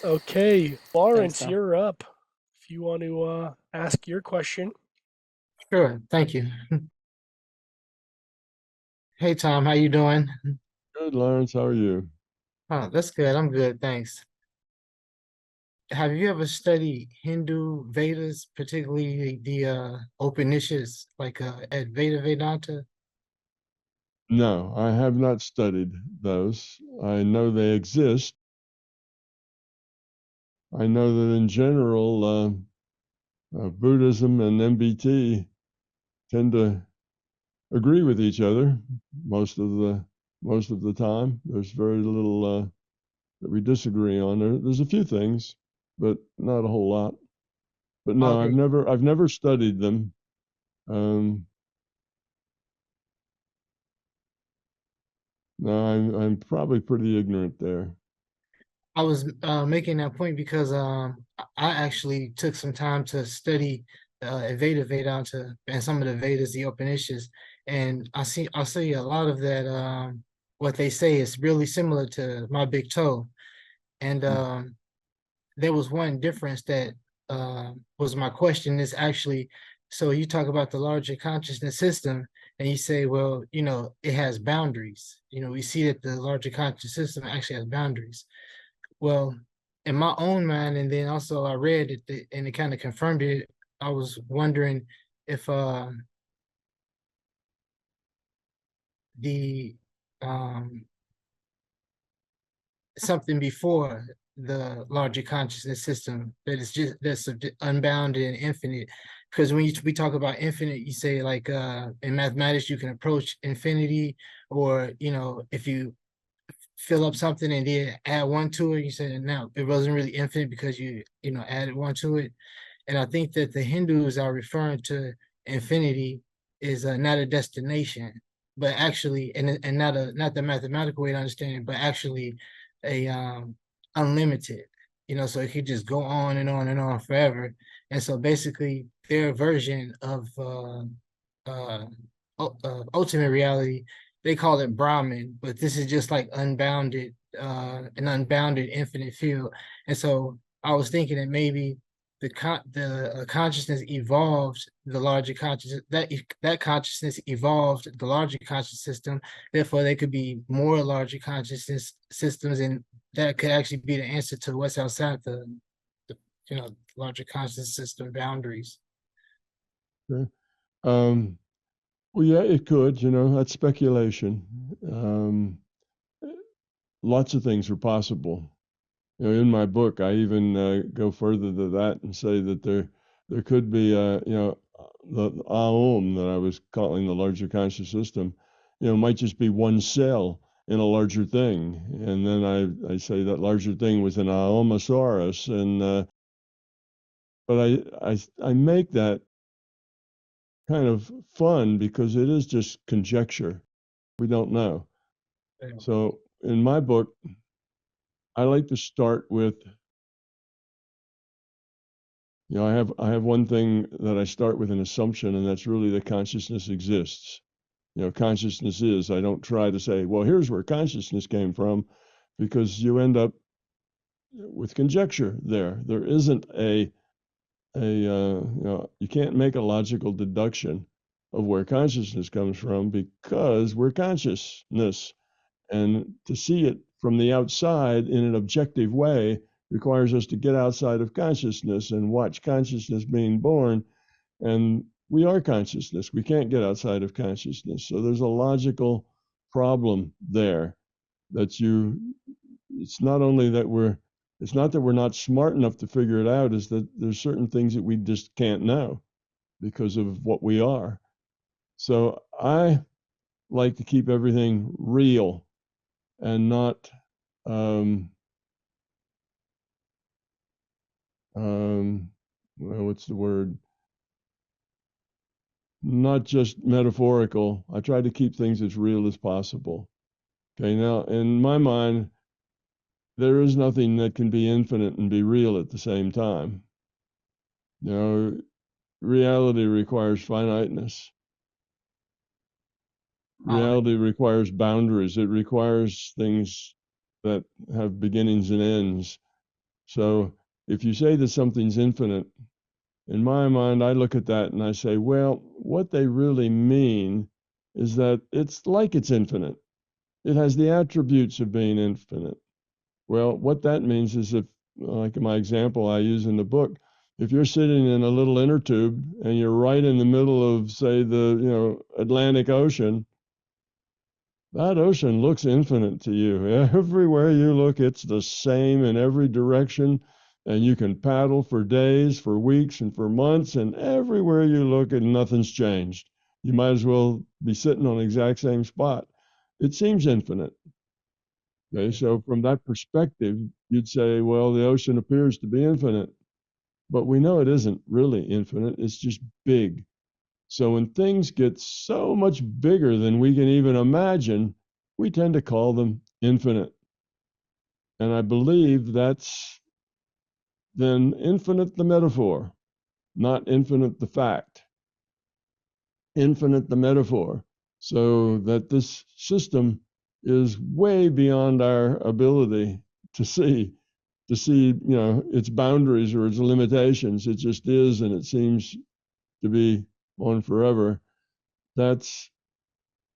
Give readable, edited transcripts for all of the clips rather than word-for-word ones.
Okay, Thanks, Lawrence, Tom. you're up. If you want to ask your question. Sure, thank you. Hey, Tom, how you doing? Good, Lawrence. How are you? Oh, that's good. I'm good, thanks. Have you ever studied Hindu Vedas, particularly the Upanishads, like Advaita Vedanta? No, I have not studied those. I know they exist. I know that in general, Buddhism and MBT tend to agree with each other most of the most of the time. There's very little that we disagree on. There's a few things, but not a whole lot. But no, Okay, I've never studied them. Um, no, I'm probably pretty ignorant there. I was making that point because I actually took some time to study Advaita Vedanta and some of the Vedas, the Upanishads, and I see a lot of that. What they say is really similar to my big toe, and there was one difference that was my question is actually, so you talk about the larger consciousness system and you say, well, it has boundaries. We see that the larger conscious system actually has boundaries. Well, in my own mind, and then also I read it and it kind of confirmed it. I was wondering if the um, something before the larger consciousness system that is just that's unbounded and infinite. Because when we talk about infinite, you say like in mathematics you can approach infinity, or if you fill up something and then add one to it, you say now it wasn't really infinite because you added one to it. And I think that the Hindus are referring to infinity is not a destination, but actually, and not the mathematical way to understand it, but actually a unlimited. So it could just go on and on and on forever. And so basically, their version of uh, ultimate reality, they call it Brahman, but this is just like unbounded, an unbounded infinite field. And so I was thinking that maybe the consciousness evolved the larger consciousness, that consciousness evolved the larger conscious system. Therefore there could be more larger consciousness systems, and that could actually be the answer to what's outside the larger conscious system boundaries. Okay. Um, well, yeah, it could. That's speculation. Um, Lots of things are possible. In my book, I even go further than that and say that there could be, the Aum that I was calling the larger conscious system, might just be one cell in a larger thing, and then I say that larger thing was an Aomosaurus, and but I make that kind of fun because it is just conjecture. We don't know. So in my book, I like to start with, I have one thing that I start with an assumption, and that's really that consciousness exists. Consciousness is. I don't try to say, well, here's where consciousness came from, because you end up with conjecture there. There isn't you can't make a logical deduction of where consciousness comes from because we're consciousness. And to see it from the outside in an objective way requires us to get outside of consciousness and watch consciousness being born. And we are consciousness. We can't get outside of consciousness. So there's a logical problem there that it's not only that it's not that we're not smart enough to figure it out, is that there's certain things that we just can't know because of what we are. So I like to keep everything real and not um, well, what's the word? Not just metaphorical. I try to keep things as real as possible. Okay, now in my mind, there is nothing that can be infinite and be real at the same time. Reality requires finiteness. Oh, Reality requires boundaries. It requires things that have beginnings and ends. So if you say that something's infinite, in my mind, I look at that and I say, well, what they really mean is that it's like it's infinite. It has the attributes of being infinite. Well, what that means is if, like my example I use in the book, if you're sitting in a little inner tube and you're right in the middle of, say, the Atlantic Ocean, that ocean looks infinite to you. Everywhere you look, it's the same in every direction, and you can paddle for days, for weeks, and for months, and everywhere you look, and nothing's changed. You might as well be sitting on the exact same spot. It seems infinite. Okay, so from that perspective, you'd say, well, the ocean appears to be infinite, but we know it isn't really infinite. It's just big. So when things get so much bigger than we can even imagine, we tend to call them infinite. And I believe that's then infinite the metaphor, not infinite the fact. Infinite the metaphor. So that this system is way beyond our ability to see, its boundaries or its limitations. It just is, and it seems to be on forever. That's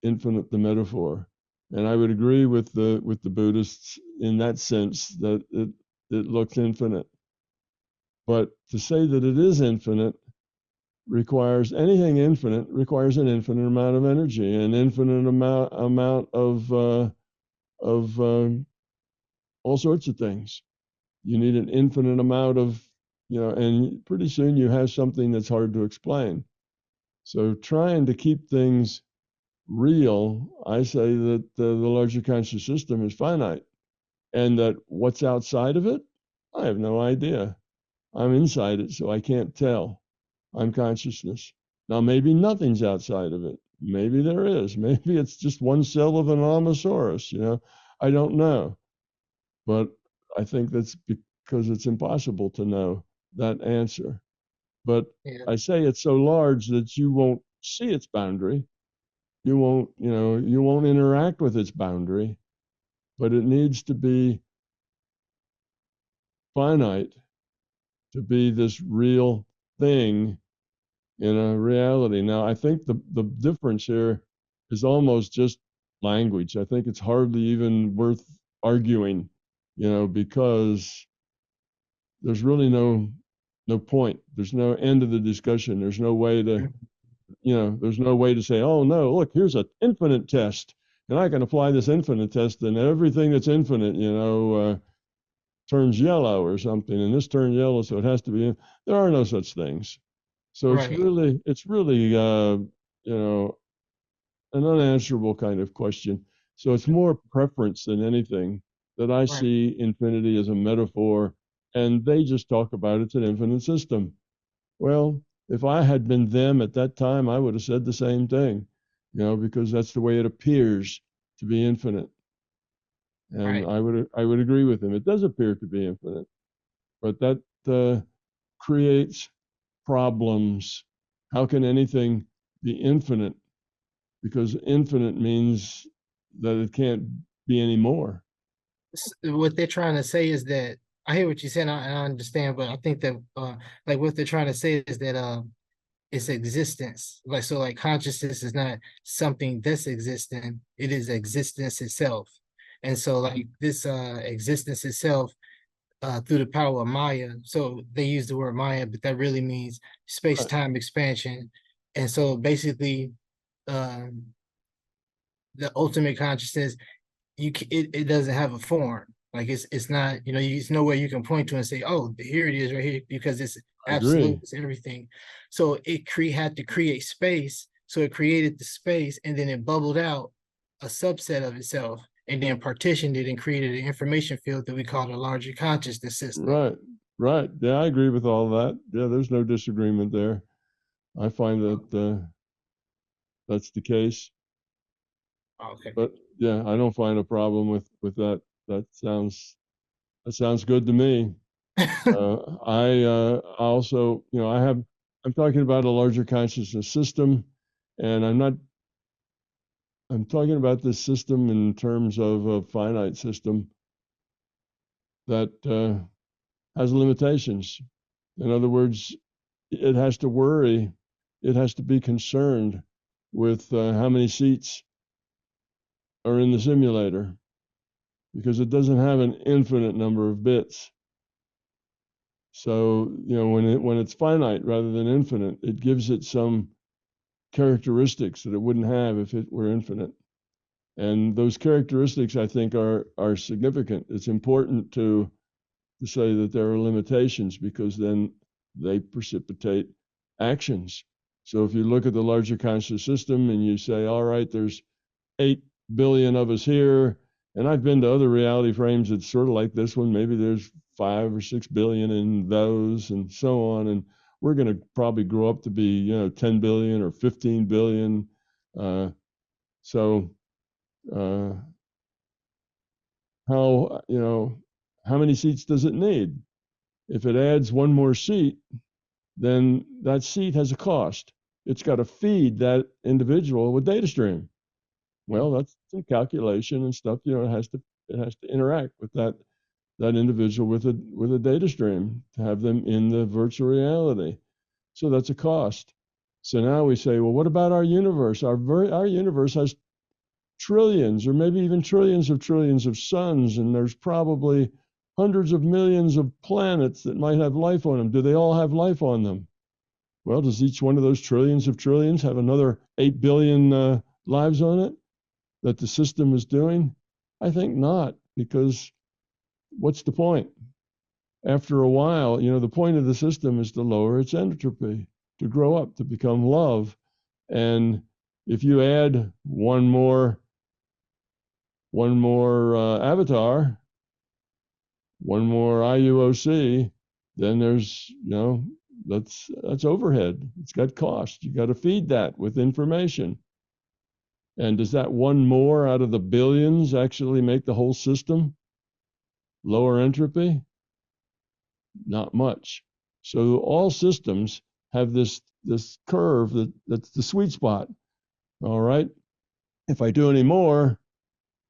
infinite the metaphor. And I would agree with the Buddhists in that sense that it looks infinite. But to say that it is infinite requires anything infinite requires an infinite amount of energy, an infinite amount of all sorts of things. You need an infinite amount of, and pretty soon you have something that's hard to explain. So trying to keep things real, I say that the larger conscious system is finite, and that what's outside of it, I have no idea. I'm inside it, so I can't tell. I'm consciousness. Now, maybe nothing's outside of it. Maybe there is. Maybe it's just one cell of an Allosaurus, I don't know. But I think that's because it's impossible to know that answer. But Yeah. I say it's so large that you won't see its boundary. You won't interact with its boundary, but it needs to be finite to be this real thing in a reality. Now, I think the difference here is almost just language. I think it's hardly even worth arguing, because there's really no point. There's no end of the discussion. There's no way to, there's no way to say, oh no, look, here's an infinite test, and I can apply this infinite test, and everything that's infinite, turns yellow or something, and this turned yellow, so it has to be. There are no such things. So it's Right. really, an unanswerable kind of question. So it's more preference than anything that I Right. see infinity as a metaphor, and they just talk about it's an infinite system. Well, if I had been them at that time, I would have said the same thing, because that's the way it appears to be infinite. And Right. I would agree with him. It does appear to be infinite, but that creates problems. How can anything be infinite? Because infinite means that it can't be any more. What they're trying to say is that I hear what you said, I understand, but I think that like what they're trying to say is that it's existence. Like consciousness is not something that's existing, it is existence itself. And so like this existence itself through the power of Maya. So they use the word Maya, but that really means space-time expansion. And so basically um the ultimate consciousness, it doesn't have a form. Like it's not, it's nowhere you can point to and say, oh, here it is right here, because it's I agree. absolute, it's everything. So it had to create space. So it created the space, and then it bubbled out a subset of itself, and then partitioned it and created an information field that we call the larger consciousness system. Right. Yeah, I agree with all that. Yeah, there's no disagreement there. I find that that's the case. Okay. But yeah, I don't find a problem with that. That sounds good to me. I also, I'm talking about a larger consciousness system, and I'm talking about this system in terms of a finite system that has limitations. In other words, it has to worry, it has to be concerned with how many seats are in the simulator, because it doesn't have an infinite number of bits. So, when it's finite rather than infinite, it gives it some characteristics that it wouldn't have if it were infinite. And those characteristics, I think, are significant. It's important to say that there are limitations, because then they precipitate actions. So if you look at the larger conscious system and you say, all right, there's 8 billion of us here, and I've been to other reality frames that's sort of like this one, maybe there's 5 or 6 billion in those, and so on, and we're going to probably grow up to be 10 billion or 15 billion. So how many seats does it need? If it adds one more seat, then that seat has a cost. It's got to feed that individual with data stream. Well, that's some calculation and stuff. It has to interact with that individual with a data stream to have them in the virtual reality. So that's a cost. So now we say, well, what about our universe? Our universe has trillions, or maybe even trillions of suns, and there's probably hundreds of millions of planets that might have life on them. Do they all have life on them? Well, does each one of those trillions of trillions have another 8 billion lives on it that the system is doing? I think not, because what's the point? After a while, the point of the system is to lower its entropy, to grow up, to become love. And if you add one more avatar, one more IUOC, then there's, that's overhead. It's got cost. You got to feed that with information. And does that one more out of the billions actually make the whole system lower entropy? Not much. So all systems have this curve that's the sweet spot. All right. If I do any more,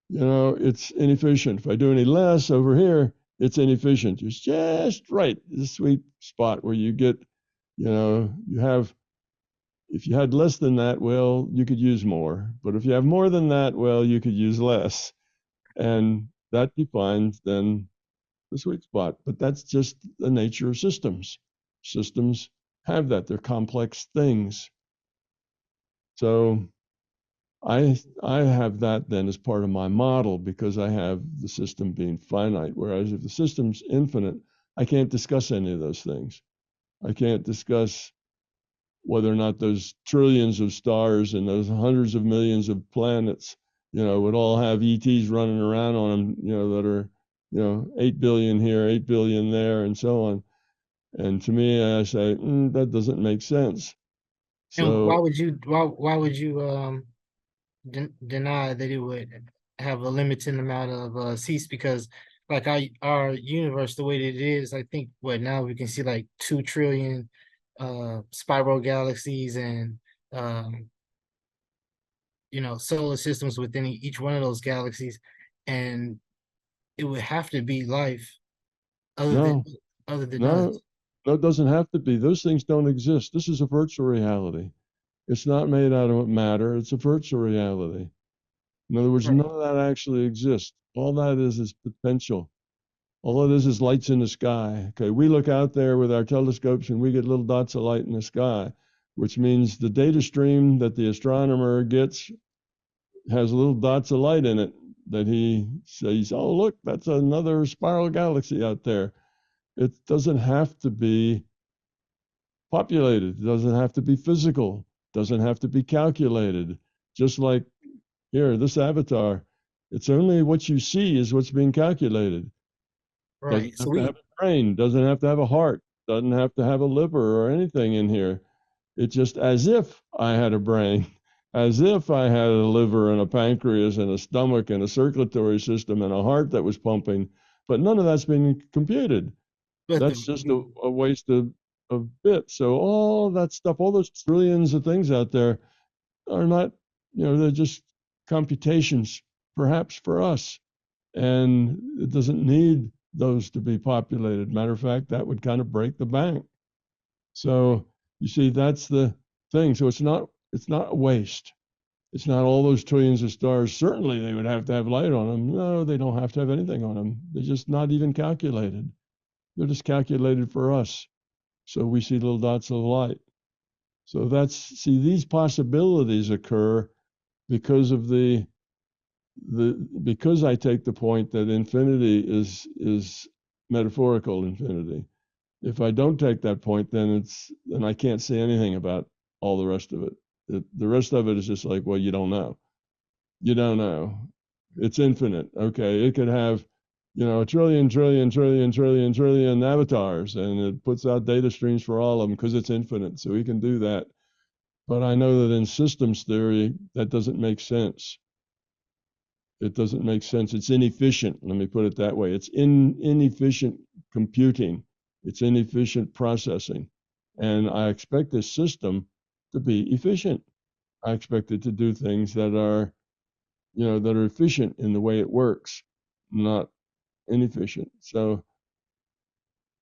it's inefficient. If I do any less over here, it's inefficient. It's just right, the sweet spot where you get, if you had less than that, well, you could use more. But if you have more than that, well, you could use less. And that defines then the sweet spot. But that's just the nature of systems. Systems have that. They're complex things. So I have that then as part of my model, because I have the system being finite. Whereas if the system's infinite, I can't discuss any of those things. I can't discuss whether or not those trillions of stars and those hundreds of millions of planets, would all have ETs running around on them, that are, 8 billion here, 8 billion there, and so on. And to me, I say, that doesn't make sense. And So why would you deny that it would have a limited amount of seats? Because like our universe, the way that it is, I think now we can see like 2 trillion spiral galaxies and solar systems within each one of those galaxies, and it would have to be life other no, than no, us. no, it doesn't have to be. Those things don't exist. This is a virtual reality. It's not made out of matter. It's a virtual reality. In other words, Right. none of that actually exists. All that is potential. All it is lights in the sky. Okay, we look out there with our telescopes and we get little dots of light in the sky, which means the data stream that the astronomer gets has little dots of light in it that he says, oh, look, that's another spiral galaxy out there. It doesn't have to be populated. It doesn't have to be physical. It doesn't have to be calculated. Just like here, this avatar, it's only what you see is what's being calculated. Right. Doesn't So have to have a brain, doesn't have to have a heart, doesn't have to have a liver or anything in here. It's just as if I had a brain, as if I had a liver and a pancreas and a stomach and a circulatory system and a heart that was pumping, but none of that's been computed. but That's just a waste of bits. So all that stuff, all those trillions of things out there are not, they're just computations, perhaps for us. And it doesn't need those to be populated. Matter of fact, that would kind of break the bank. So you see, that's the thing. So it's not a waste. It's not all those trillions of stars. Certainly they would have to have light on them. No, they don't have to have anything on them. They're just not even calculated. They're just calculated for us. So we see little dots of light. So see, these possibilities occur because of because I take the point that infinity is metaphorical infinity. If I don't take that point, then I can't say anything about all the rest of it. The rest of it is just like, well, you don't know. You don't know. It's infinite. Okay, it could have, a trillion avatars, and it puts out data streams for all of them because it's infinite. So we can do that. But I know that in systems theory, that doesn't make sense. It doesn't make sense. It's inefficient. Let me put it that way. It's inefficient computing. It's inefficient processing. And I expect this system to be efficient. I expect it to do things that are, that are efficient in the way it works, not inefficient. So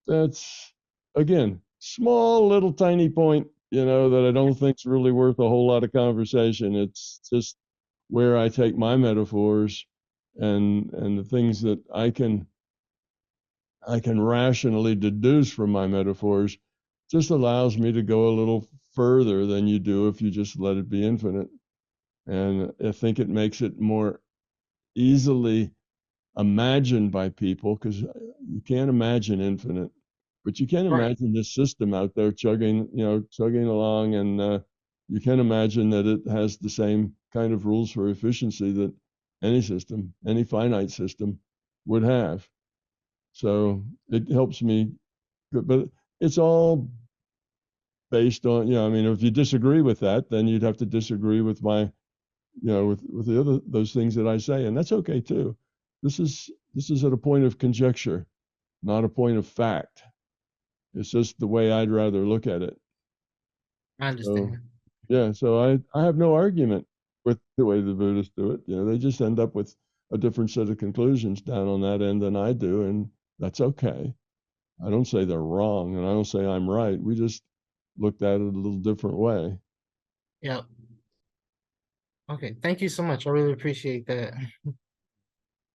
that's, again, small little tiny point, that I don't think is really worth a whole lot of conversation. It's just where I take my metaphors and the things that I can rationally deduce from my metaphors, just allows me to go a little further than you do if you just let it be infinite. And I think it makes it more easily imagined by people, because you can't imagine infinite, but you can imagine this system out there chugging along, and you can imagine that it has the same kind of rules for efficiency that any system, any finite system would have. So it helps me, but it's all based on, I mean, if you disagree with that, then you'd have to disagree with my, with the those things that I say, and that's okay too. This is at a point of conjecture, not a point of fact. It's just the way I'd rather look at it. I understand. So I have no argument with the way the Buddhists do it. They just end up with a different set of conclusions down on that end than I do, and that's okay. I don't say they're wrong, and I don't say I'm right. We just looked at it a little different way. Yeah. Okay. Thank you so much. I really appreciate that.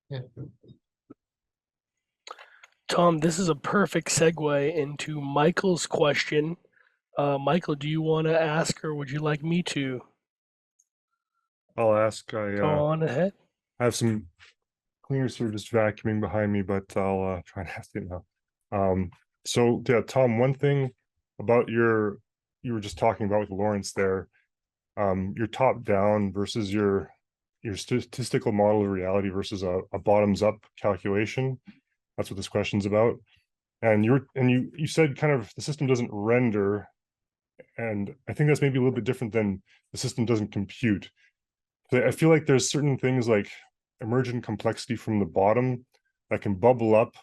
Yeah. Tom, this is a perfect segue into Michael's question. Michael, do you want to ask, or would you like me to? I'll ask. Go on ahead. I have some cleaners here just vacuuming behind me, but I'll try and ask it now. So yeah, Tom, one thing about you were just talking about with Lawrence there, your top down versus your statistical model of reality versus a bottoms up calculation. That's what this question's about. And you said kind of the system doesn't render, and I think that's maybe a little bit different than the system doesn't compute. I feel like there's certain things like emergent complexity from the bottom that can bubble up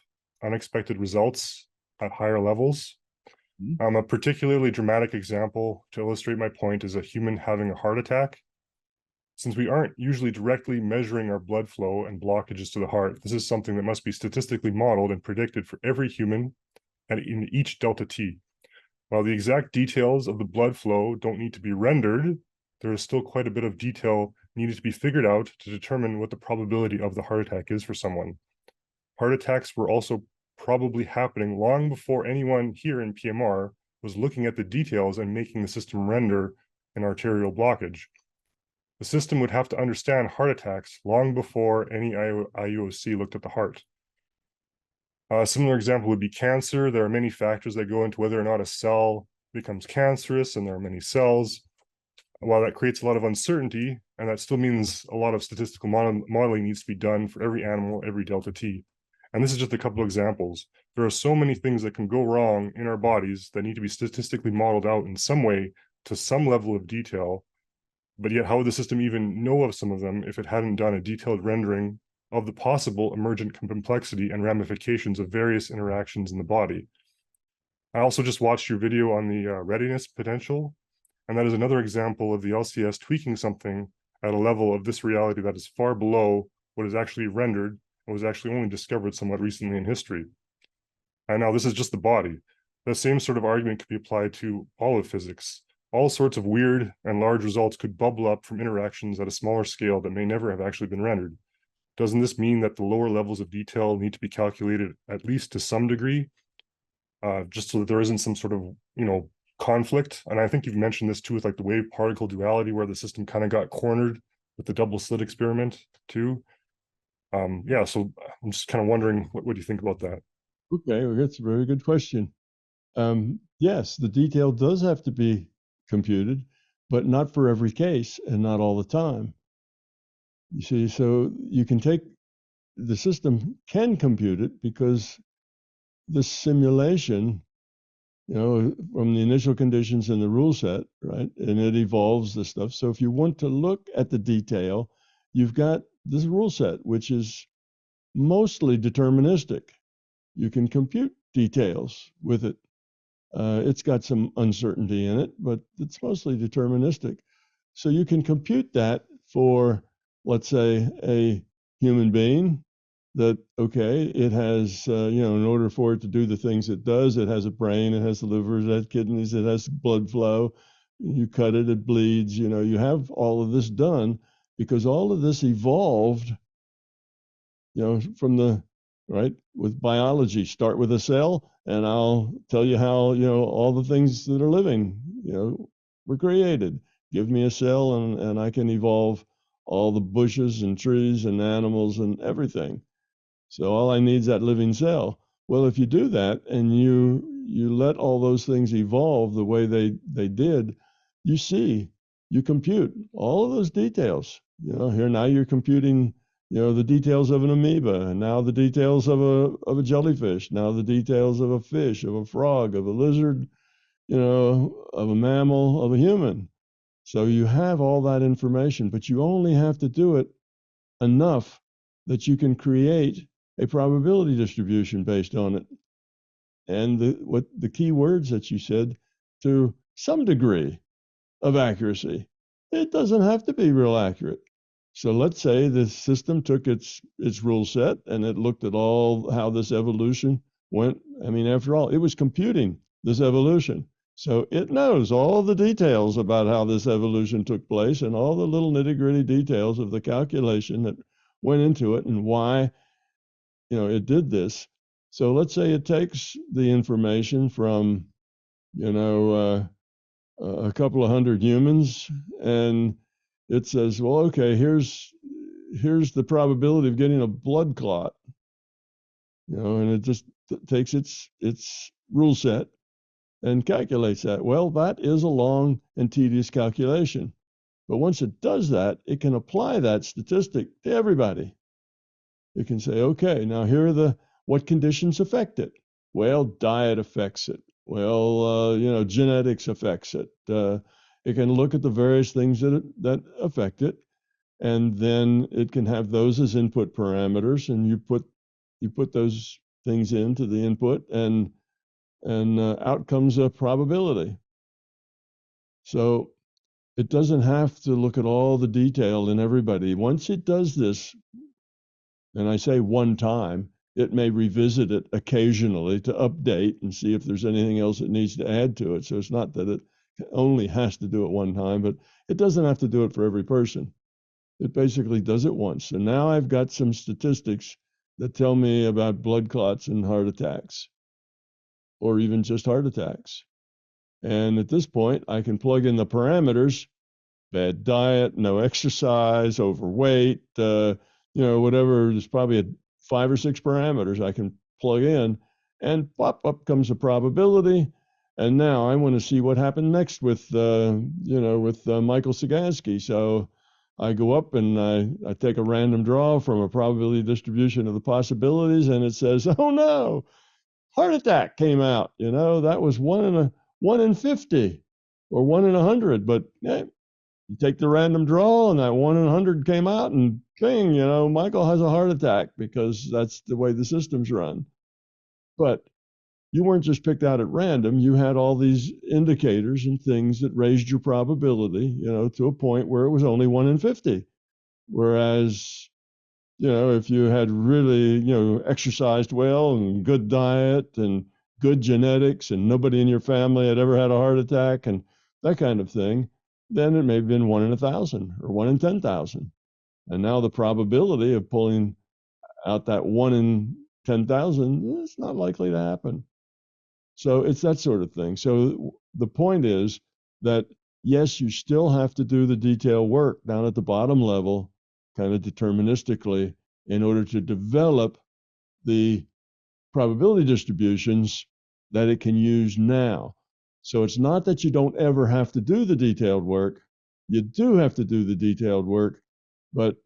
unexpected results at higher levels. A particularly dramatic example to illustrate my point is a human having a heart attack. Since we aren't usually directly measuring our blood flow and blockages to the heart, this is something that must be statistically modeled and predicted for every human and in each delta T. While the exact details of the blood flow don't need to be rendered, there is still quite a bit of detail needed to be figured out to determine what the probability of the heart attack is for someone. Heart attacks were also probably happening long before anyone here in PMR was looking at the details and making the system render an arterial blockage. The system would have to understand heart attacks long before any IUOC looked at the heart. A similar example would be cancer. There are many factors that go into whether or not a cell becomes cancerous, and there are many cells. While that creates a lot of uncertainty, and that still means a lot of statistical modeling needs to be done for every animal, every delta T. And this is just a couple of examples. There are so many things that can go wrong in our bodies that need to be statistically modeled out in some way to some level of detail. But yet, how would the system even know of some of them if it hadn't done a detailed rendering of the possible emergent complexity and ramifications of various interactions in the body? I also just watched your video on the readiness potential, and that is another example of the LCS tweaking something at a level of this reality that is far below what is actually rendered and was actually only discovered somewhat recently in history. And now this is just the body. The same sort of argument could be applied to all of physics. All sorts of weird and large results could bubble up from interactions at a smaller scale that may never have actually been rendered. Doesn't this mean that the lower levels of detail need to be calculated at least to some degree, just so that there isn't some sort of, conflict? And I think you've mentioned this too with like the wave particle duality, where the system kind of got cornered with the double slit experiment too. Yeah, so I'm just kind of wondering, what do you think about that? Okay, well, that's a very good question. Yes, the detail does have to be computed, but not for every case and not all the time. You see, so you can take, the system can compute it because the simulation, from the initial conditions in the rule set, right? And it evolves the stuff. So if you want to look at the detail, you've got this rule set, which is mostly deterministic. You can compute details with it. It's got some uncertainty in it, but it's mostly deterministic. So you can compute that for, let's say, a human being, that, okay, it has, in order for it to do the things it does, it has a brain, it has the liver, it has kidneys, it has blood flow. You cut it, it bleeds. You have all of this done because all of this evolved, from the, right, with biology. Start with a cell, and I'll tell you how, all the things that are living, were created. Give me a cell, and I can evolve all the bushes and trees and animals and everything. So all I need is that living cell. Well, if you do that and you let all those things evolve the way they did, you compute all of those details. Here now you're computing, the details of an amoeba, and now the details of a jellyfish, now the details of a fish, of a frog, of a lizard, of a mammal, of a human. So you have all that information, but you only have to do it enough that you can create a probability distribution based on it. And the key words that you said, to some degree of accuracy. It doesn't have to be real accurate. So let's say the system took its rule set and it looked at all how this evolution went. I mean, after all, it was computing this evolution. So it knows all the details about how this evolution took place and all the little nitty-gritty details of the calculation that went into it and why, it did this. So let's say it takes the information from, a couple of hundred humans, and it says, well, okay, here's the probability of getting a blood clot, and it just takes its rule set and calculates that. Well, that is a long and tedious calculation. But once it does that, it can apply that statistic to everybody. It can say, okay, now here are what conditions affect it. Well, diet affects it. Well, genetics affects it. It can look at the various things that affect it, and then it can have those as input parameters, and you put those things into the input, and out comes a probability. So it doesn't have to look at all the detail in everybody. Once it does this, and I say one time, it may revisit it occasionally to update and see if there's anything else it needs to add to it. So it's not that it only has to do it one time, but it doesn't have to do it for every person. It basically does it once. And now I've got some statistics that tell me about blood clots and heart attacks, or even just heart attacks. And at this point, I can plug in the parameters: bad diet, no exercise, overweight, whatever. There's probably 5 or 6 parameters I can plug in, and pop up comes a probability. And now I want to see what happened next with Michael Sagansky. So I go up and I take a random draw from a probability distribution of the possibilities, and it says, oh no, heart attack came out. That was 1 in 50 or 1 in 100. But you take the random draw, and that 1 in 100 came out, and bing, Michael has a heart attack, because that's the way the system's run. But you weren't just picked out at random. You had all these indicators and things that raised your probability, to a point where it was only 1 in 50. Whereas, if you had really, exercised well and good diet and good genetics and nobody in your family had ever had a heart attack and that kind of thing, then it may have been 1 in 1,000 or 1 in 10,000. And now the probability of pulling out that 1 in 10,000, it's not likely to happen. So it's that sort of thing. So the point is that, yes, you still have to do the detail work down at the bottom level, kind of deterministically, in order to develop the probability distributions that it can use now. So it's not that you don't ever have to do the detailed work. You do have to do the detailed work, but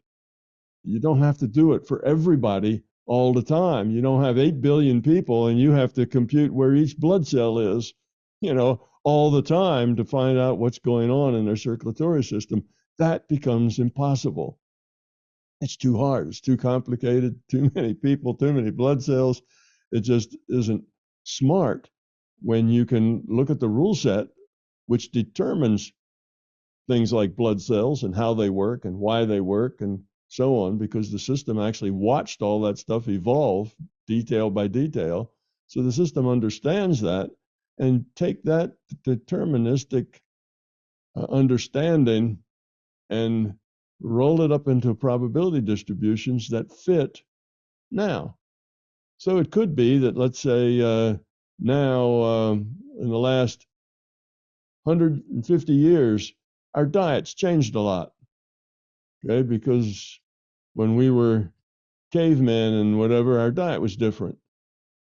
you don't have to do it for everybody all the time. You don't have 8 billion people and you have to compute where each blood cell is, all the time to find out what's going on in their circulatory system. That becomes impossible. It's too hard. It's too complicated. Too many people, too many blood cells. It just isn't smart when you can look at the rule set, which determines things like blood cells and how they work and why they work and so on, because the system actually watched all that stuff evolve detail by detail. So the system understands that, and take that deterministic understanding and roll it up into probability distributions that fit now. So it could be that, let's say, now in the last 150 years, our diets changed a lot. Okay, because when we were cavemen and whatever, our diet was different.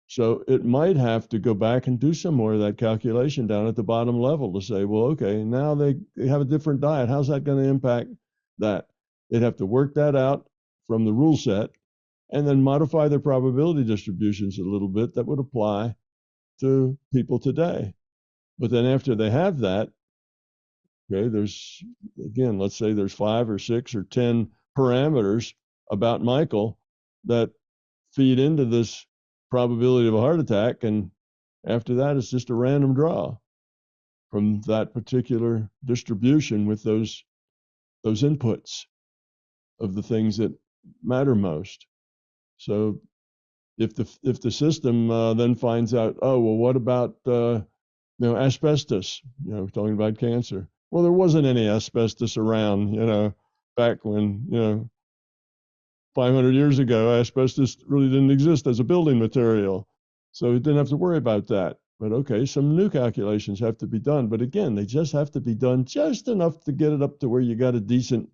So it might have to go back and do some more of that calculation down at the bottom level to say, well, okay, now they have a different diet. How's that going to impact that? They'd have to work that out from the rule set and then modify their probability distributions a little bit that would apply to people today. But then after they have that, okay, there's, again, let's say there's 5 or 6 or 10 parameters about Michael that feed into this probability of a heart attack. And after that, it's just a random draw from that particular distribution with those inputs of the things that matter most. So if the system then finds out, oh, well, what about asbestos? Talking about cancer. Well, there wasn't any asbestos around, back when, 500 years ago, asbestos really didn't exist as a building material. So it didn't have to worry about that. But okay, some new calculations have to be done. But again, they just have to be done just enough to get it up to where you got a decent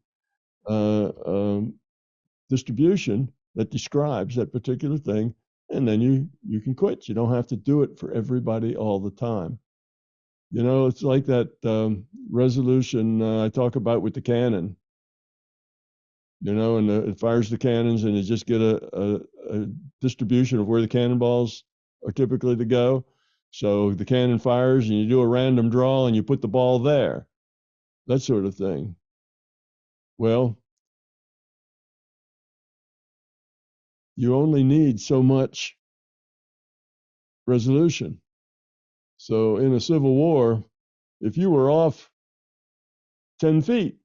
distribution that describes that particular thing. And then you can quit. You don't have to do it for everybody all the time. It's like that resolution I talk about with the cannon. And it fires the cannons, and you just get a distribution of where the cannonballs are typically to go. So the cannon fires, and you do a random draw, and you put the ball there, that sort of thing. Well, you only need so much resolution. So in a civil war, if you were off 10 feet,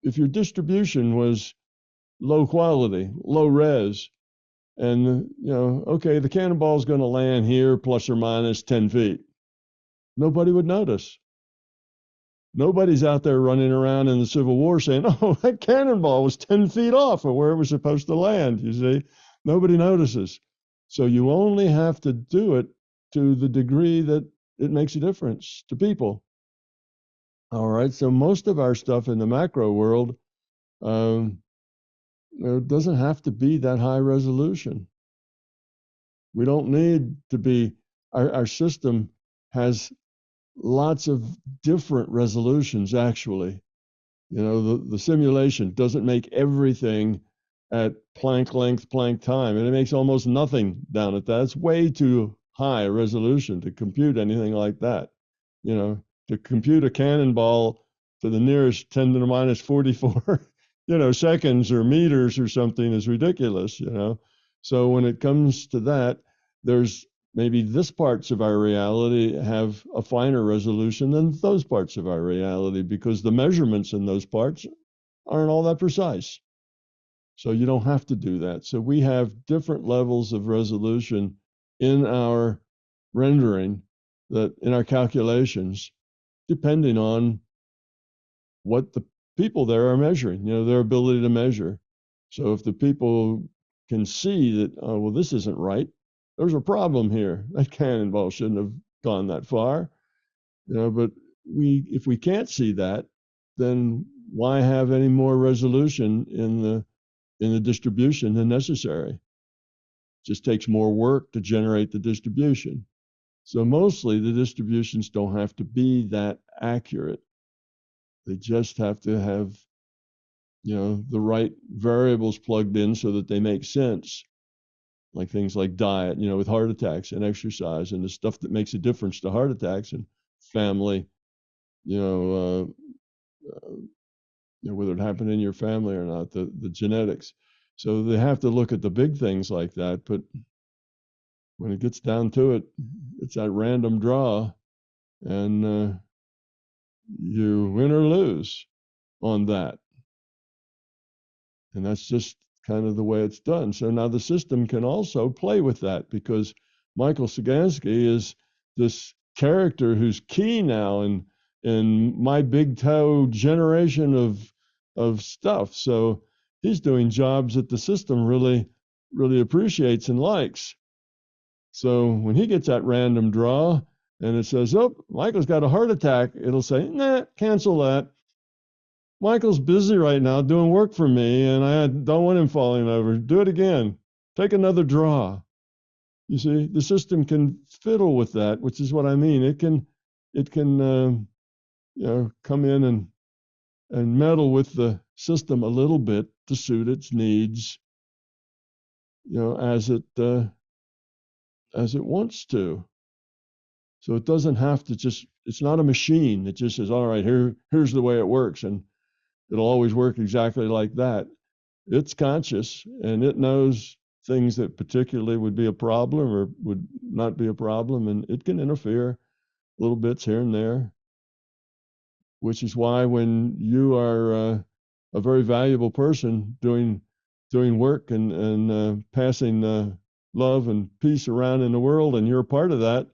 if your distribution was low quality, low res, and, okay, the cannonball's going to land here plus or minus 10 feet, nobody would notice. Nobody's out there running around in the Civil War saying, oh, that cannonball was 10 feet off of where it was supposed to land, you see. Nobody notices. So you only have to do it to the degree that it makes a difference to people. All right, so most of our stuff in the macro world it doesn't have to be that high resolution. We don't need to be, our system has lots of different resolutions, actually. The simulation doesn't make everything at Planck length, Planck time, and it makes almost nothing down at that. It's way too high a resolution to compute anything like that. To compute a cannonball to the nearest 10 to the minus 44, seconds or meters or something is ridiculous, So when it comes to that, there's maybe this parts of our reality have a finer resolution than those parts of our reality because the measurements in those parts aren't all that precise. So you don't have to do that. So we have different levels of resolution in our rendering, that in our calculations, depending on what the people there are measuring, their ability to measure. So if the people can see that, oh, well, this isn't right, there's a problem here. That cannonball shouldn't have gone that far. But if we can't see that, then why have any more resolution in the distribution than necessary? It just takes more work to generate the distribution. So mostly the distributions don't have to be that accurate. They just have to have, the right variables plugged in so that they make sense. Like things like diet, with heart attacks, and exercise, and the stuff that makes a difference to heart attacks, and family, whether it happened in your family or not, the genetics. So they have to look at the big things like that. But when it gets down to it, it's that random draw, and you win or lose on that. And that's just kind of the way it's done. So now the system can also play with that, because Michael Sagansky is this character who's key now in my big toe generation of stuff. So he's doing jobs that the system really, really appreciates and likes. So when he gets that random draw and it says, oh, Michael's got a heart attack, it'll say, nah, cancel that. Michael's busy right now doing work for me, and I don't want him falling over. Do it again. Take another draw. You see, the system can fiddle with that, which is what I mean. It can come in and meddle with the system a little bit to suit its needs, as it wants to. So it doesn't have to it's not a machine that just says, all right, here's the way it works, and it'll always work exactly like that. It's conscious, and it knows things that particularly would be a problem or would not be a problem, and it can interfere little bits here and there, which is why when you are a very valuable person doing work and passing love and peace around in the world, and you're a part of that,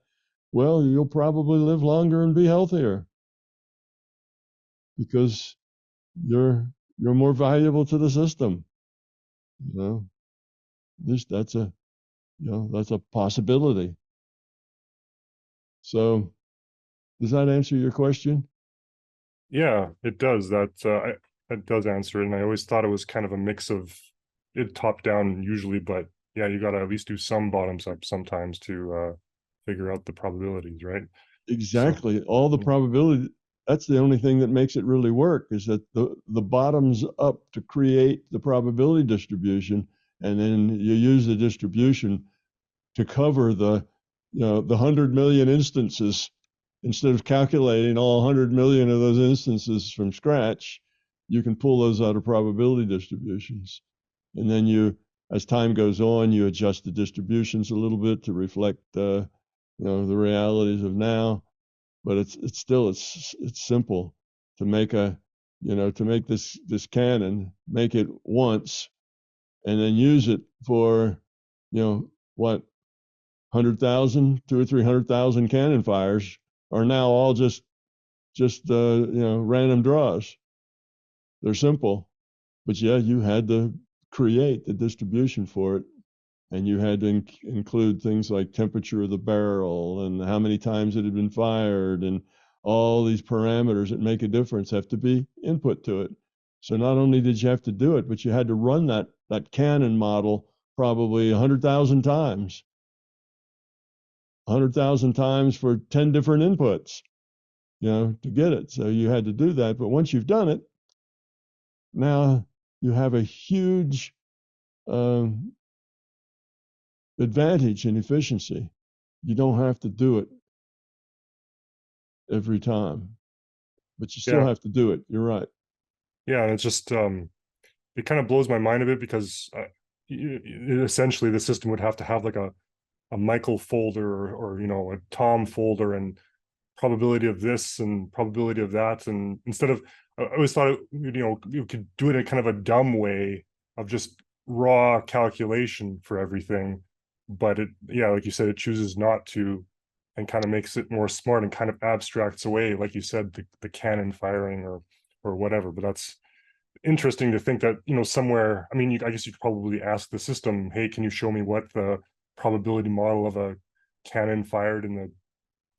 well, you'll probably live longer and be healthier, because you're more valuable to the system. At least that's a possibility. So does that answer your question? Yeah, it does. That does answer it. And I always thought it was kind of a mix of it top down usually, but yeah, you got to at least do some bottoms up sometimes to figure out the probabilities, right? Exactly. So, all the probability, that's the only thing that makes it really work, is that the bottoms up to create the probability distribution, and then you use the distribution to cover the 100 million instances. Instead of calculating all 100 million of those instances from scratch, you can pull those out of probability distributions. And then as time goes on, you adjust the distributions a little bit to reflect the realities of now. But it's still simple to make this canon, make it once, and then use it for 100,000, 200,000 or 300,000 cannon fires are now all just random draws. They're simple, but yeah, you had to create the distribution for it, and you had to include things like temperature of the barrel and how many times it had been fired, and all these parameters that make a difference have to be input to it. So not only did you have to do it, but you had to run that cannon model probably 100,000 times. 100,000 times for 10 different inputs, to get it. So you had to do that. But once you've done it, now you have a huge advantage in efficiency. You don't have to do it every time, but you still have to do it. You're right. Yeah, and it's just it kind of blows my mind a bit, because essentially the system would have to have like a Michael folder or a Tom folder, and probability of this and probability of that. And instead of, I always thought you could do it in kind of a dumb way just raw calculation for everything. But it, yeah, like you said, it chooses not to, and kind of makes it more smart and kind of abstracts away, like you said, the cannon firing or whatever. But that's interesting to think that, you know, somewhere, I mean, I guess you could probably ask the system, hey, can you show me what the probability model of a cannon fired in the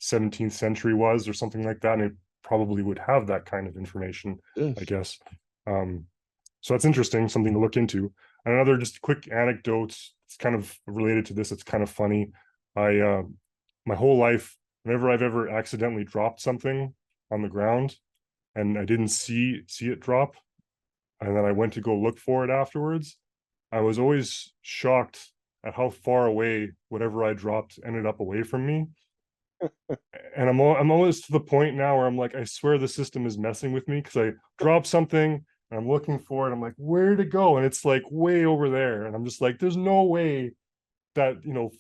17th century was, or something like that, and it probably would have that kind of information, I Yes. guess. So that's interesting, something to look into. And another just quick anecdote, it's kind of related to this, it's kind of funny. I my whole life, whenever I've ever accidentally dropped something on the ground and I didn't see it drop, and then I went to go look for it afterwards, I was always shocked at how far away whatever I dropped ended up away from me. And I'm always to the point now where I'm like, I swear the system is messing with me, because I drop something and I'm looking for it. I'm like, where to go? And it's like way over there. And I'm just like, there's no way that, you know,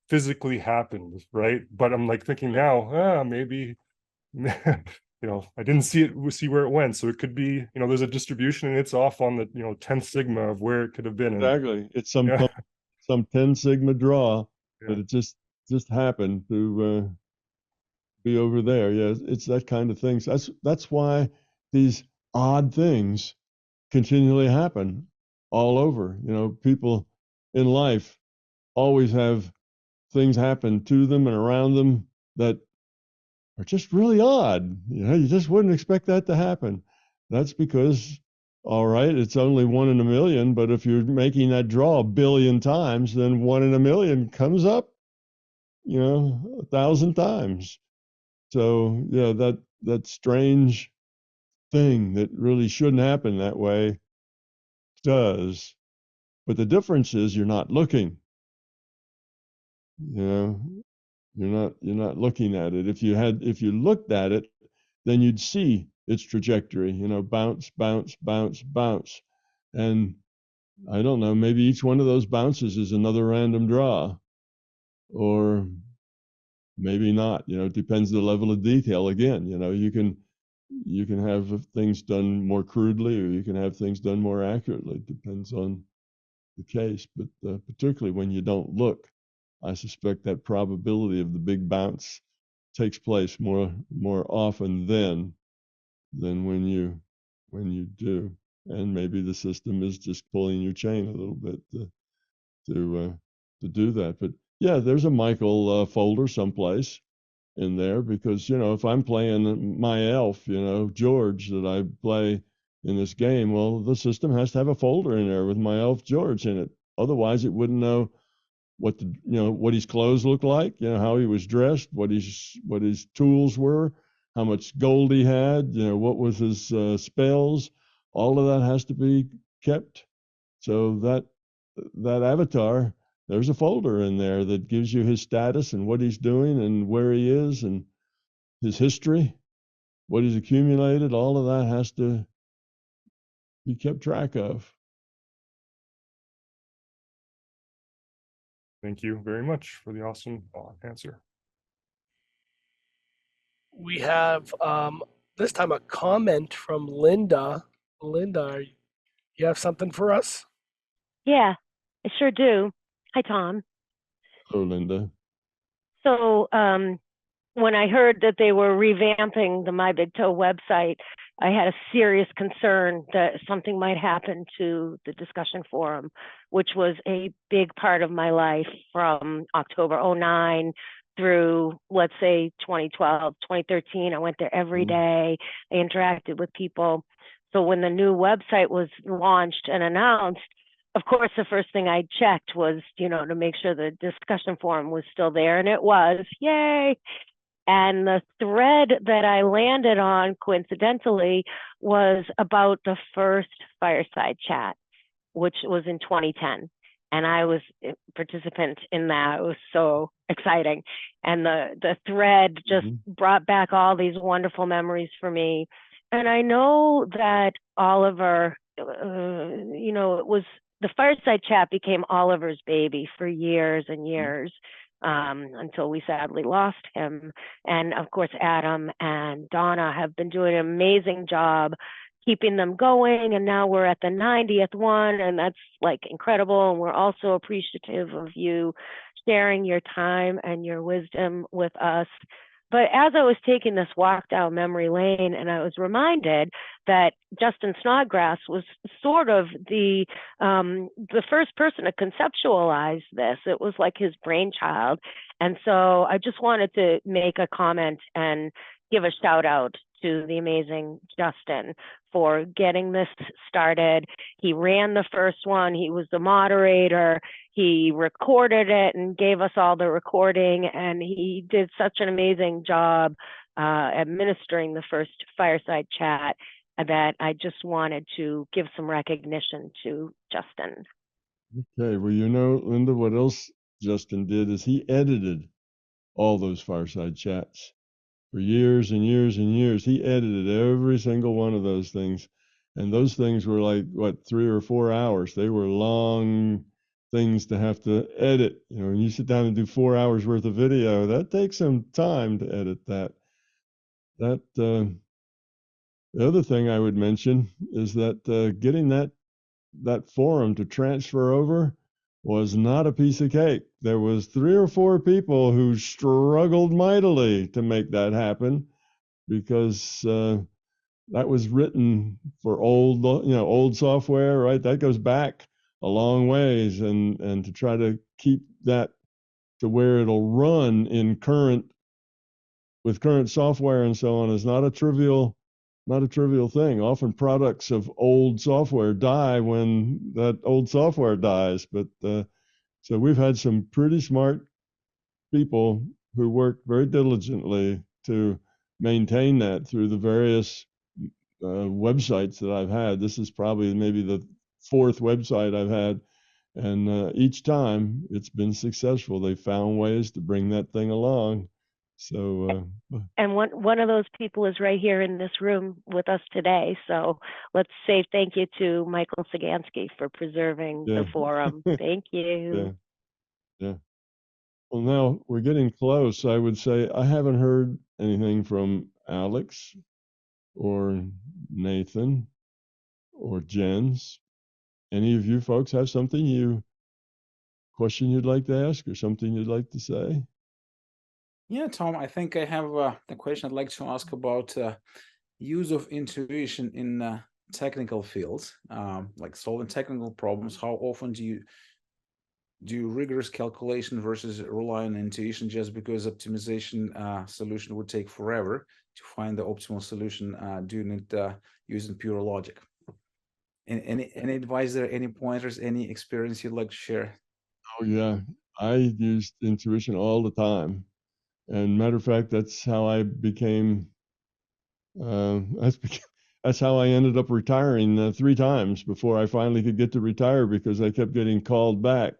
physically happened, right? But I'm like thinking now, maybe, you know, I didn't see where it went. So it could be, you know, there's a distribution and it's off on the, you know, 10th sigma of where it could have been. And Exactly. It's yeah, some 10 sigma draw, yeah. but it just happened to be over there. Yeah, it's that kind of thing. So that's why these odd things continually happen all over. You know, people in life always have things happen to them and around them that are just really odd. You know, you just wouldn't expect that to happen. That's because, all right, it's only 1 in a million, but if you're making that draw 1 billion times, then 1 in a million comes up, you know, 1,000 times. So yeah, that strange thing that really shouldn't happen that way does. But the difference is you're not looking. You know, you're not looking at it. If you looked at it, then you'd see its trajectory, you know, bounce, bounce, bounce, bounce. And I don't know, maybe each one of those bounces is another random draw. Or maybe not, you know, it depends the level of detail. Again, you know, you can have things done more crudely, or you can have things done more accurately. It depends on the case. But particularly when you don't look, I suspect that probability of the big bounce takes place more often than when you do. And maybe the system is just pulling your chain a little bit to do that. But yeah, there's a Michael folder someplace in there, because, you know, if I'm playing my elf, you know, George, that I play in this game, well, the system has to have a folder in there with my elf George in it. Otherwise, it wouldn't know what his clothes look like, you know, how he was dressed, what his tools were, how much gold he had, you know, what was his spells. All of that has to be kept. So that avatar, there's a folder in there that gives you his status and what he's doing and where he is and his history, what he's accumulated. All of that has to be kept track of. Thank you very much for the awesome answer. We have this time a comment from Linda. Linda, you have something for us? Yeah, I sure do. Hi, Tom. So, Linda. So when I heard that they were revamping the My Big Toe website, I had a serious concern that something might happen to the discussion forum, which was a big part of my life from October 09 through, let's say, 2012, 2013. I went there every day. I interacted with people. So when the new website was launched and announced, of course, the first thing I checked was, you know, to make sure the discussion forum was still there, and it was. Yay! And the thread that I landed on, coincidentally, was about the first Fireside Chat, which was in 2010. And I was a participant in that. It was so exciting. And the thread just brought back all these wonderful memories for me. And I know that Oliver, you know, it was the Fireside Chat became Oliver's baby for years and years. Until we sadly lost him. And of course, Adam and Donna have been doing an amazing job keeping them going. And now we're at the 90th one, and that's like incredible. And we're also appreciative of you sharing your time and your wisdom with us. But as I was taking this walk down memory lane, and I was reminded that Justin Snodgrass was sort of the first person to conceptualize this. It was like his brainchild. And so I just wanted to make a comment and give a shout out to the amazing Justin for getting this started. He ran the first one. He was the moderator. He recorded it and gave us all the recording, and he did such an amazing job administering the first Fireside Chat that I just wanted to give some recognition to Justin. Okay, well, you know, Linda, what else Justin did is he edited all those Fireside Chats for years and years and years. He edited every single one of those things. And those things were like, what, 3 or 4 hours. They were long things to have to edit. You know, when you sit down and do 4 hours worth of video, that takes some time to edit that. The other thing I would mention is that getting that forum to transfer over was not a piece of cake. There was 3 or 4 people who struggled mightily to make that happen, because that was written for old software, right? That goes back a long ways, and to try to keep that to where it'll run with current software and so on is not a trivial thing. Often products of old software die when that old software dies. But so we've had some pretty smart people who worked very diligently to maintain that through the various websites that I've had. This is probably maybe the 4th website I've had, and each time it's been successful. They found ways to bring that thing along. So and one of those people is right here in this room with us today. So let's say thank you to Michael Sagansky for preserving the forum. Thank you. Yeah. Well, now we're getting close. I would say I haven't heard anything from Alex or Nathan or Jens. Any of you folks have question you'd like to ask or something you'd like to say? Yeah, Tom, I think I have a question I'd like to ask about use of intuition in technical fields, like solving technical problems. How often do you do rigorous calculation versus rely on intuition, just because optimization solution would take forever to find the optimal solution doing it using pure logic? Any advice there, any pointers, any experience you'd like to share? Oh yeah, I used intuition all the time. And matter of fact, that's how I became, that's how I ended up retiring 3 times before I finally could get to retire, because I kept getting called back,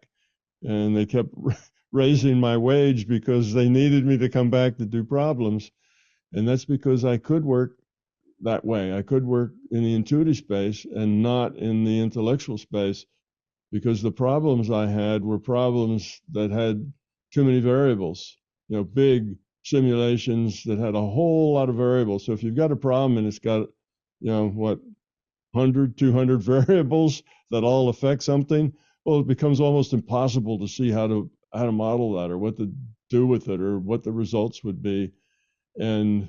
and they kept raising my wage because they needed me to come back to do problems. And that's because I could work that way. I could work in the intuitive space and not in the intellectual space, because the problems I had were problems that had too many variables. You know, big simulations that had a whole lot of variables. So if you've got a problem and it's got, 100, 200 variables that all affect something, well, it becomes almost impossible to see how to model that, or what to do with it, or what the results would be. And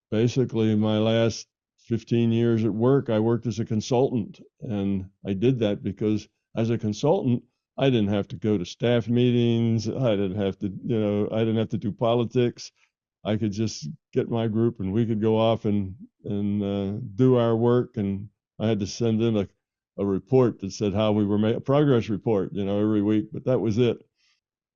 basically, my last 15 years at work, I worked as a consultant, and I did that because as a consultant, I didn't have to go to staff meetings. I didn't have to do politics. I could just get my group and we could go off and do our work. And I had to send in a report that said how we were making a progress report, every week, but that was it.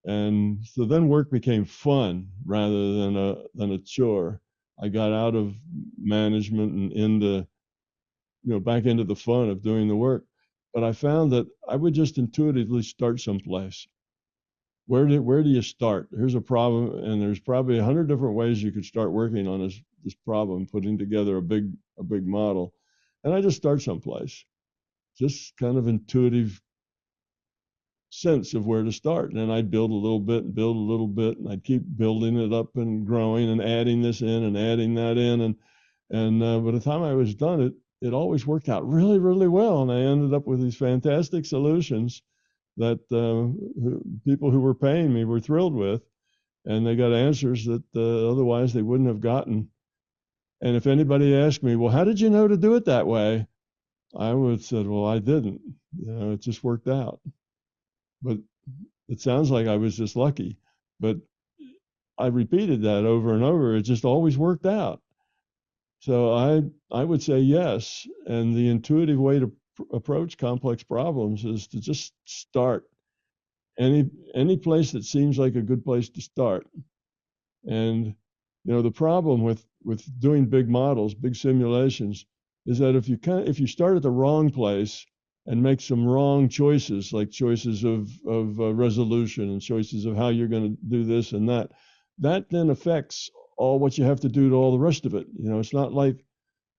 And so then work became fun rather than a chore. I got out of management and into, back into the fun of doing the work. But I found that I would just intuitively start someplace. Where do you start? Here's a problem, and there's probably 100 different ways you could start working on this problem, putting together a big model. And I just start someplace, just kind of intuitive sense of where to start. And then I'd build a little bit and build a little bit, and I'd keep building it up and growing and adding this in and adding that in. And by the time I was done, it always worked out really, really well. And I ended up with these fantastic solutions that people who were paying me were thrilled with. And they got answers that otherwise they wouldn't have gotten. And if anybody asked me, well, how did you know to do it that way? I would have said, well, I didn't. It just worked out. But it sounds like I was just lucky. But I repeated that over and over. It just always worked out. So I would say yes. And the intuitive way to approach complex problems is to just start any place that seems like a good place to start. And the problem with doing big models, big simulations, is that if you start at the wrong place and make some wrong choices, like choices of resolution and choices of how you're going to do this and that then affects all what you have to do to all the rest of it. It's not like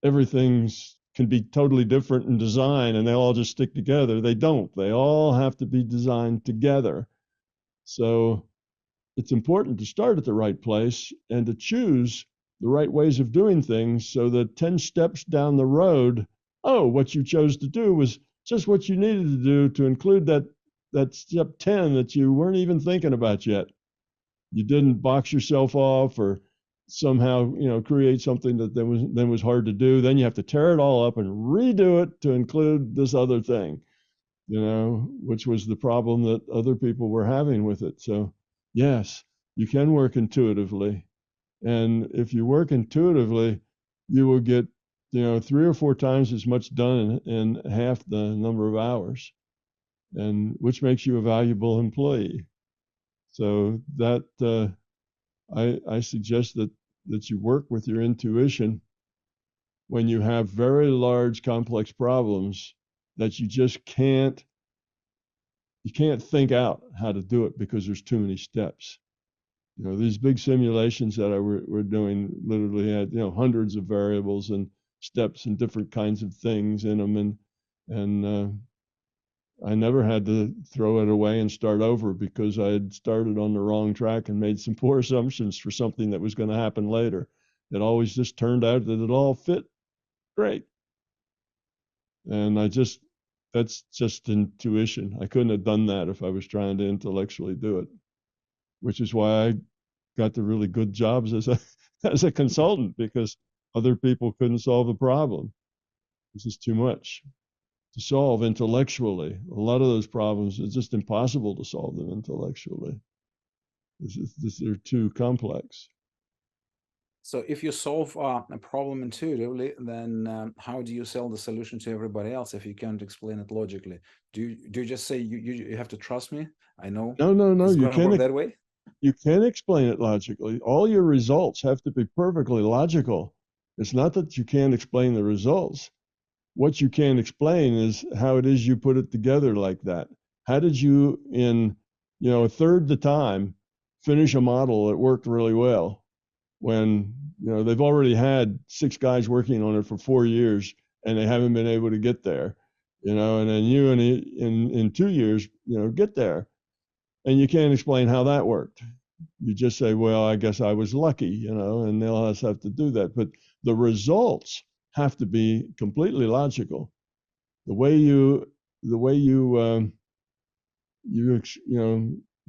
everything's can be totally different in design and they all just stick together. They don't. They all have to be designed together. So it's important to start at the right place and to choose the right ways of doing things so that 10 steps down the road, what you chose to do was just what you needed to do to include that step 10 that you weren't even thinking about yet. You didn't box yourself off or somehow, create something that then was hard to do. Then you have to tear it all up and redo it to include this other thing, which was the problem that other people were having with it. So yes, you can work intuitively. And if you work intuitively, you will get, 3 or 4 times as much done in half the number of hours, and which makes you a valuable employee. So that I suggest that you work with your intuition when you have very large, complex problems that you just can't think out how to do it because there's too many steps. These big simulations that we're doing literally had, hundreds of variables and steps and different kinds of things in them. And I never had to throw it away and start over because I had started on the wrong track and made some poor assumptions for something that was going to happen later. It always just turned out that it all fit great. And that's just intuition. I couldn't have done that if I was trying to intellectually do it, which is why I got the really good jobs as a consultant, because other people couldn't solve the problem. It's just too much to solve intellectually. A lot of those problems, it's just impossible to solve them intellectually. They're too complex. So if you solve a problem intuitively, then how do you sell the solution to everybody else if you can't explain it logically? Do you just say you have to trust me? I know. No. It's You going to work can't. that way. You can explain it logically. All your results have to be perfectly logical. It's not that you can't explain the results. What you can't explain is how it is you put it together like that. How did you, in a third the time, finish a model that worked really well when they've already had 6 guys working on it for 4 years and they haven't been able to get there, and then you in 2 years get there, and you can't explain how that worked. You just say, well, I guess I was lucky, and they'll just have to do that. But the results have to be completely logical. The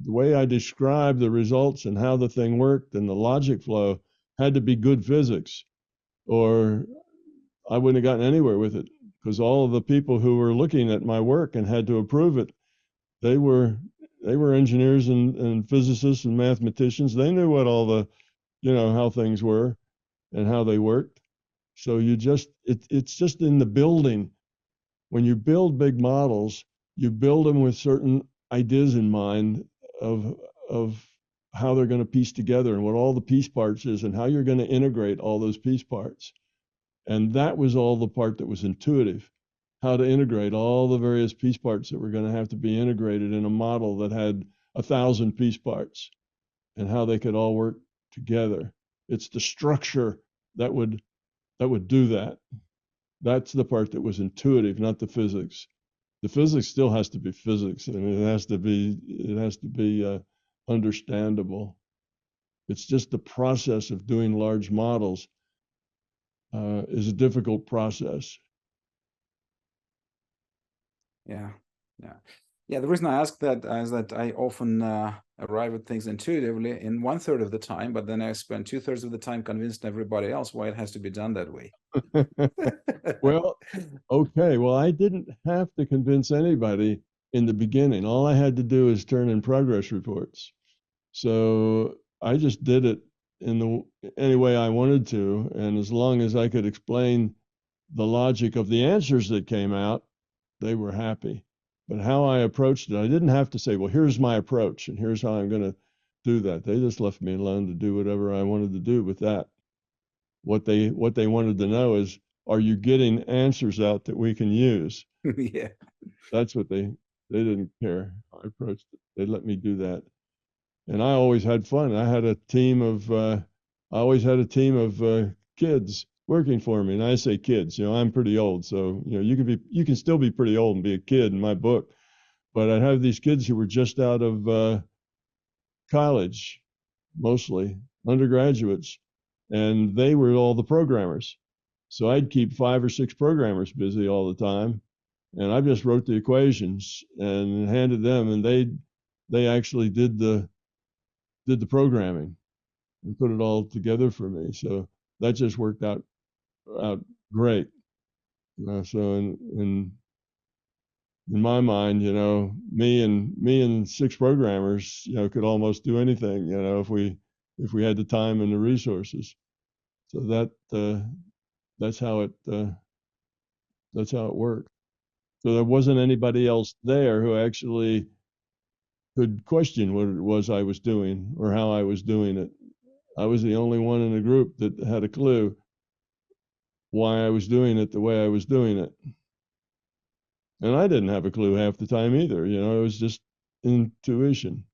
way I described the results and how the thing worked and the logic flow had to be good physics, or I wouldn't have gotten anywhere with it, because all of the people who were looking at my work and had to approve it, they were engineers and physicists and mathematicians. They knew what all the, how things were and how they worked. So it's just in the building. When you build big models, you build them with certain ideas in mind of how they're going to piece together and what all the piece parts is and how you're going to integrate all those piece parts. And that was all the part that was intuitive, how to integrate all the various piece parts that were going to have to be integrated in a model that had 1,000 piece parts and how they could all work together. It's the structure that would do that. That's the part that was intuitive, not the physics. The physics still has to be physics. I mean, it has to be understandable. It's just the process of doing large models is a difficult process. Yeah, yeah. The reason I ask that is that I often arrive at things intuitively in 1/3 of the time, but then I spend 2/3 of the time convincing everybody else why it has to be done that way. Well, okay. Well, I didn't have to convince anybody in the beginning. All I had to do is turn in progress reports. So I just did it in any way I wanted to. And as long as I could explain the logic of the answers that came out, they were happy. But how I approached it, I didn't have to say, well, here's my approach and here's how I'm going to do that. They just left me alone to do whatever I wanted to do with that. What they wanted to know is, are you getting answers out that we can use? Yeah. That's what they didn't care. I approached it. They let me do that. And I always had fun. I had a team of kids working for me. And I say kids, I'm pretty old. So, you can still be pretty old and be a kid in my book. But I'd have these kids who were just out of college, mostly undergraduates, and they were all the programmers. So I'd keep 5 or 6 programmers busy all the time. And I just wrote the equations and handed them, and they actually did the programming and put it all together for me. So that just worked out great. So in my mind, me and 6 programmers, could almost do anything, if we had the time and the resources. So that's how it worked. So there wasn't anybody else there who actually could question what it was I was doing or how I was doing it. I was the only one in the group that had a clue why I was doing it the way I was doing it. And I didn't have a clue half the time either. It was just intuition.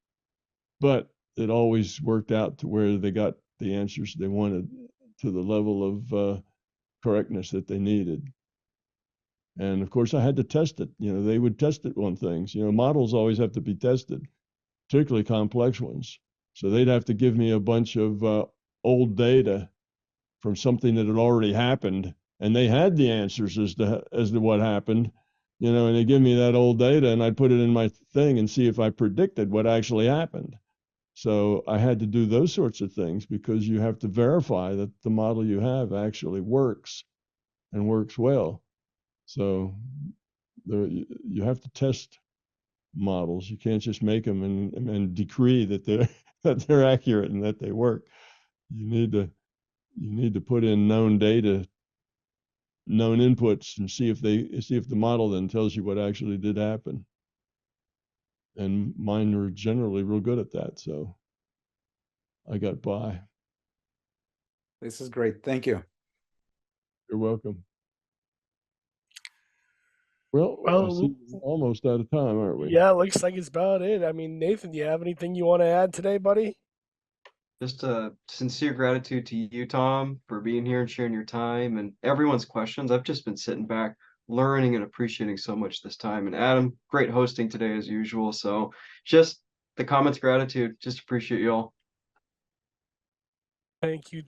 But it always worked out to where they got the answers they wanted to the level of correctness that they needed. And of course, I had to test it. They would test it on things. Models always have to be tested, particularly complex ones. So they'd have to give me a bunch of old data from something that had already happened, and they had the answers as to what happened, and they give me that old data, and I'd put it in my thing and see if I predicted what actually happened. So I had to do those sorts of things because you have to verify that the model you have actually works and works well. So you have to test models. You can't just make them and decree that they're accurate and that they work. You need to put in known data, known inputs, and see if the model then tells you what actually did happen. And mine were generally real good at that, so I got by. This is great. Thank you. You're welcome. Well, I Well, see we're almost out of time, aren't we? yeah, looks like it's about it. I mean, Nathan, do you have anything you want to add today, buddy? Just a sincere gratitude to you, Tom, for being here and sharing your time and everyone's questions. I've just been sitting back, learning and appreciating so much this time. And Adam, great hosting today as usual. So just the comments, gratitude, just appreciate you all. Thank you.